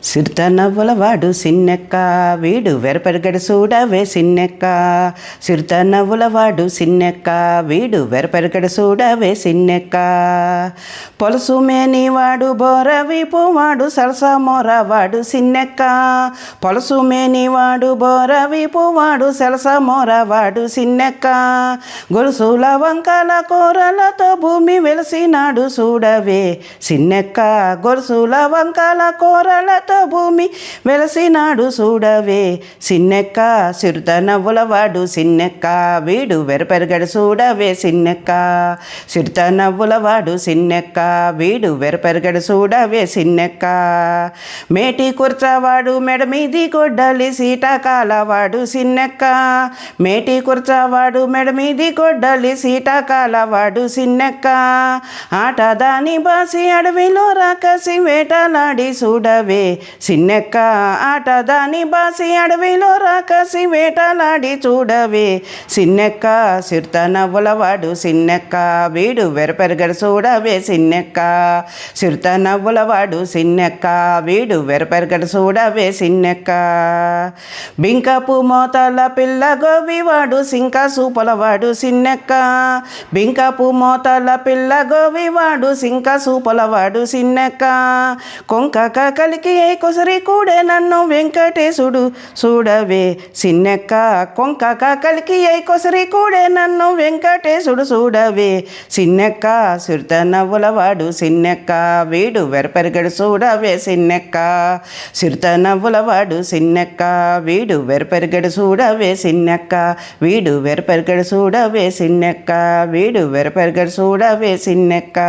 సిర్త నవ్వుల వాడు సిన్నెక్క వీడు వెరపెరగడు చూడవే సిన్నెక్క. సిర్త నవ్వుల వాడు సిన్నెక్క వీడు వెరపెరగడు చూడవే సిన్నెక్క. పొలుసు మేని వాడు బోరవీపు వాడు సరస మోర వాడు సిన్నెక్క. పొలుసు మేని వాడు బోరవీపు వాడు సరస మోర వాడు సిన్నెక్క. గొలుసుల వంకల కూరలతో భూమి వెలిసినాడు చూడవే సిన్నెక్క. గొలుసుల వంకల కూరలతో భూమి వెలసినాడు చూడవే సిన్నెక్క. సిరుత నవ్వుల వాడు సిన్నెక్క వీడు వెరపెరగడు చూడవే సిన్నెక్క. సిరుత నవ్వుల వాడు సిన్నెక్క వీడు వెరపెరగడు చూడవే సిన్నెక్క. మేటి కుర్చవాడు మెడ మీది గొడ్డలి సీటాకాలవాడు సిన్నెక్క. మేటి కుర్చవాడు మెడ మీది గొడ్డలి సీటాకాలవాడు సిన్నెక్క. ఆట దాని బాసి అడవిలో రాకసి వేటలాడి చూడవే సిన్నెక్క. ఆట దాని బాసి అడవిలో రాకసి వేటలాడి చూడవే సిన్నెక్క. సిర్త నవ్వుల వాడు సిన్నెక్క వీడు వెరపెరగడు చూడవే సిన్నెక్క. సిర్త నవ్వుల వాడు సిన్నెక్క వీడు వెరపెరగడు చూడవే సిన్నెక్క. బింకపు మోతల పిల్ల గోవివాడు సింక సూపలవాడు సిన్నెక్క. బింకపు మోతల పిల్ల గోవివాడు సింక సూపలవాడు సిన్నెక్క. కొంక కలికి కొసరి కూడే నన్ను వెంకటేశుడు చూడవే సిన్నెక్క. కొంక కలికి కొసరి కూడే నన్ను వెంకటేశుడు చూడవే సిన్నెక్క. సిర్త నవ్వుల వాడు సిన్నెక్క వీడు వెరపెరగడు చూడవే సిన్నెక్క. సిర్త నవ్వుల వాడు సిన్నెక్క వీడు వెరపెరగడు చూడవే సిన్నెక్క. వీడు వెరపెరగడు చూడవే సిన్నెక్క. వీడు వెరపెరగడు చూడవే సిన్నెక్క.